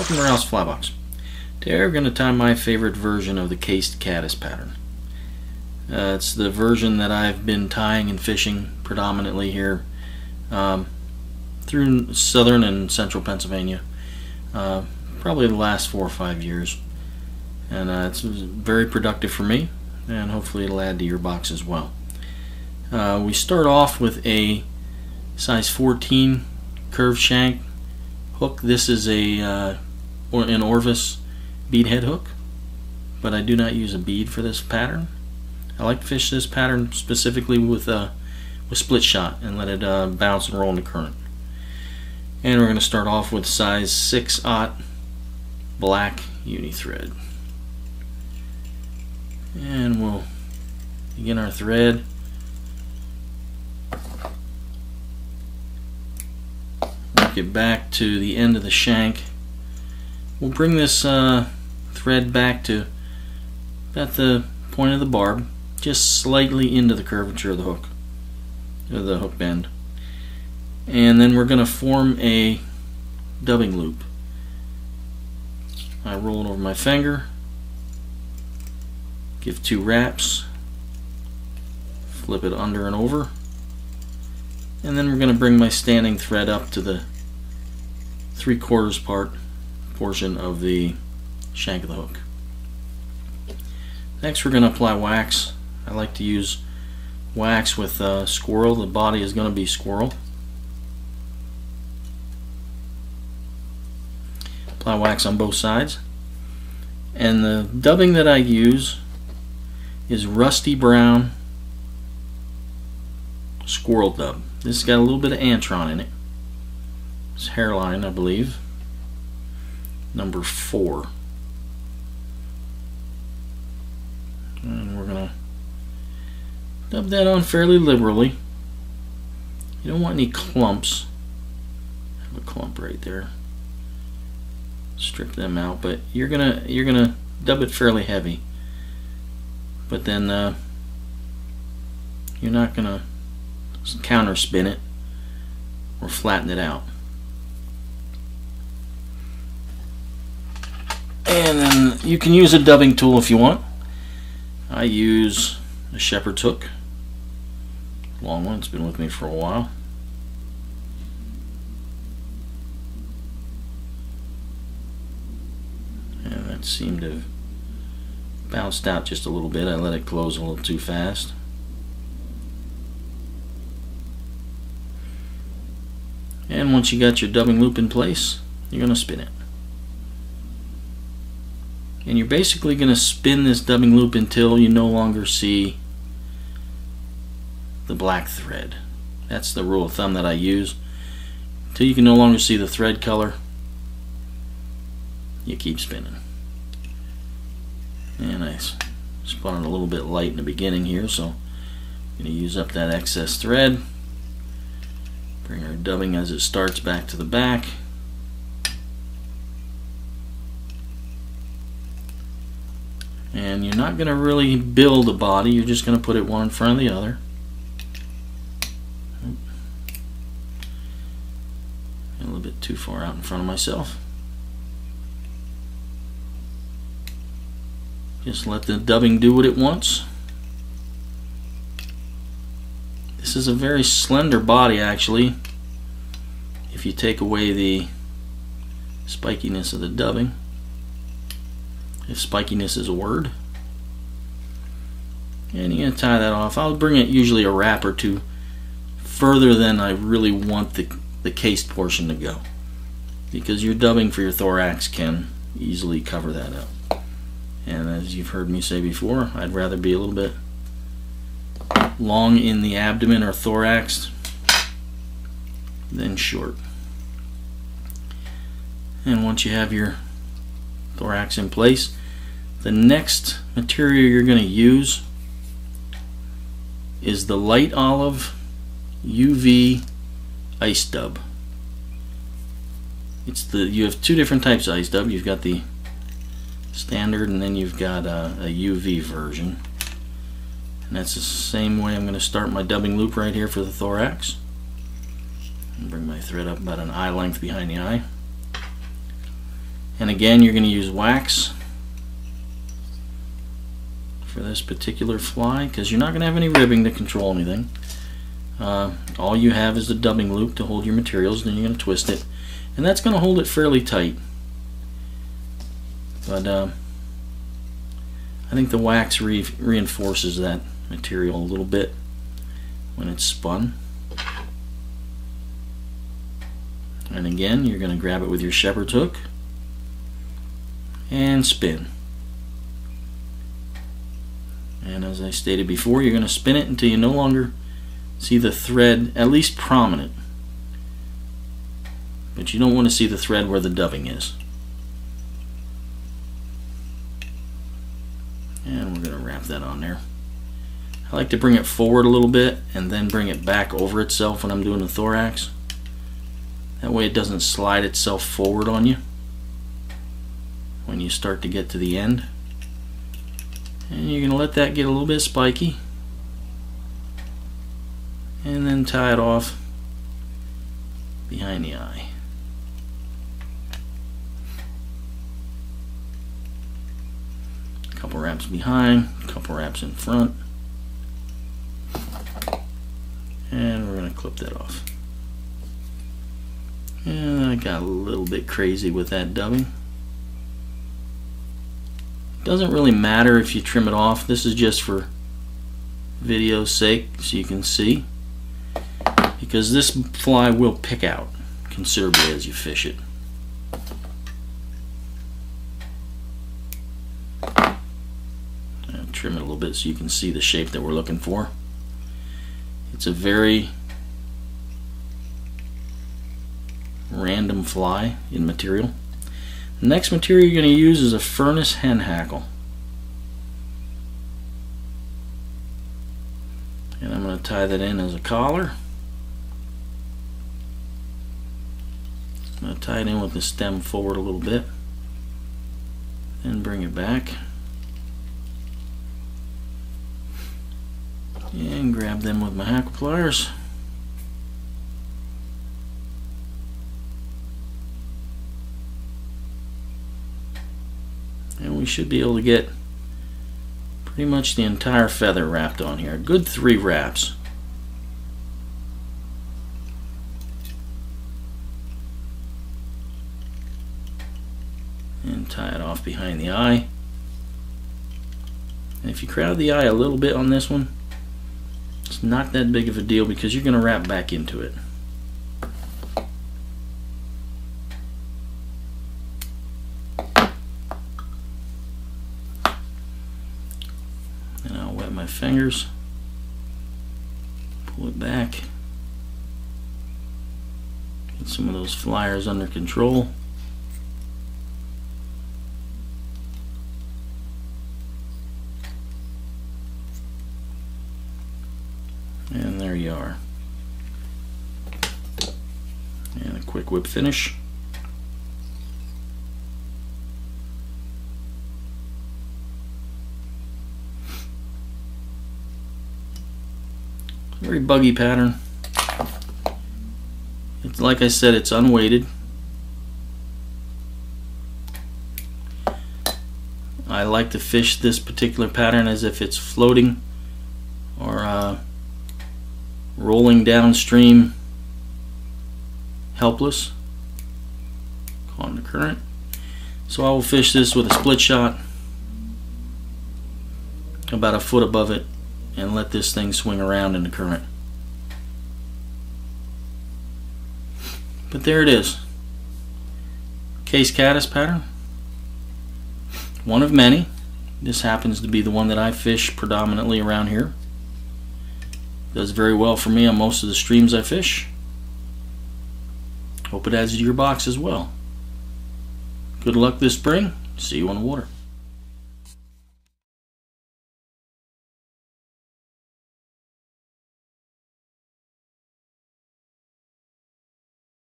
Welcome to Ralph's Fly Box. Today we're going to tie my favorite version of the cased caddis pattern. It's the version that I've been tying and fishing predominantly here through southern and central Pennsylvania, probably the last 4 or 5 years. And it's very productive for me, and hopefully it'll add to your box as well. We start off with a size 14 curved shank hook. This is an Orvis bead head hook, but I do not use a bead for this pattern. I like to fish this pattern specifically with split shot and let it bounce and roll in the current. And we're going to start off with size 6/0 black uni thread. And we'll begin our thread. Work it back to the end of the shank. We'll bring this thread back to about the point of the barb, just slightly into the curvature of the hook, or the hook bend. And then we're going to form a dubbing loop. I roll it over my finger, give 2 wraps, flip it under and over, and then we're going to bring my standing thread up to the 3/4 portion of the shank of the hook. Next we're going to apply wax. I like to use wax with squirrel. The body is going to be squirrel. Apply wax on both sides. And the dubbing that I use is rusty brown squirrel dub. This has got a little bit of antron in it. It's hairline, I believe. Number 4. And we're going to dub that on fairly liberally. You don't want any clumps. I have a clump right there. Strip them out, but you're gonna dub it fairly heavy. But then you're not gonna counter spin it or flatten it out. And then you can use a dubbing tool if you want. I use a shepherd's hook, long one. It's been with me for a while. And that seemed to have bounced out just a little bit. I let it close a little too fast. And once you got your dubbing loop in place, you're going to spin it. And you're basically going to spin this dubbing loop until you no longer see the black thread. That's the rule of thumb that I use. Until you can no longer see the thread color, you keep spinning. And I spun it a little bit light in the beginning here, so I'm going to use up that excess thread. Bring our dubbing as it starts back to the back. And you're not going to really build a body, you're just going to put it one in front of the other. A little bit too far out in front of myself. Just let the dubbing do what it wants. This is a very slender body actually, if you take away the spikiness of the dubbing. If spikiness is a word. And you're going to tie that off. I'll bring it usually a wrap or two further than I really want the cased portion to go, because your dubbing for your thorax can easily cover that up. And as you've heard me say before, I'd rather be a little bit long in the abdomen or thorax than short. And once you have your thorax in place, the next material you're going to use is the light olive UV ice dub. You have 2 different types of ice dub. You've got the standard, and then you've got a UV version. And that's the same way I'm going to start my dubbing loop right here for the thorax. And bring my thread up about an eye length behind the eye. And again, you're going to use wax for this particular fly because you're not going to have any ribbing to control anything. All you have is the dubbing loop to hold your materials, then you're going to twist it, and that's going to hold it fairly tight. But I think the wax reinforces that material a little bit when it's spun. And again, you're going to grab it with your shepherd's hook and spin. And as I stated before, you're going to spin it until you no longer see the thread at least prominent. But you don't want to see the thread where the dubbing is. And we're going to wrap that on there. I like to bring it forward a little bit and then bring it back over itself when I'm doing the thorax. That way it doesn't slide itself forward on you when you start to get to the end. And you're going to let that get a little bit spiky and then tie it off behind the eye. A couple wraps behind, a couple wraps in front, and we're going to clip that off. And I got a little bit crazy with that dubbing. Doesn't really matter if you trim it off. This is just for video's sake so you can see, because this fly will pick out considerably as you fish it. I'll trim it a little bit so you can see the shape that we're looking for. It's a very random fly in material. The next material you're going to use is a furnace hen hackle. And I'm going to tie that in as a collar. I'm going to tie it in with the stem forward a little bit. Then bring it back. And grab them with my hackle pliers. And we should be able to get pretty much the entire feather wrapped on here. A good 3 wraps. And tie it off behind the eye. And if you crowd the eye a little bit on this one, it's not that big of a deal because you're going to wrap back into it. And I'll wet my fingers, pull it back, get some of those flyers under control. And there you are. And a quick whip finish. Very buggy pattern. It's like I said, it's unweighted. I like to fish this particular pattern as if it's floating or rolling downstream, helpless, caught in the current. So I will fish this with a split shot about a foot above it and let this thing swing around in the current. But there it is. Case caddis pattern. One of many. This happens to be the one that I fish predominantly around here. Does very well for me on most of the streams I fish. Hope it adds to your box as well. Good luck this spring. See you on the water.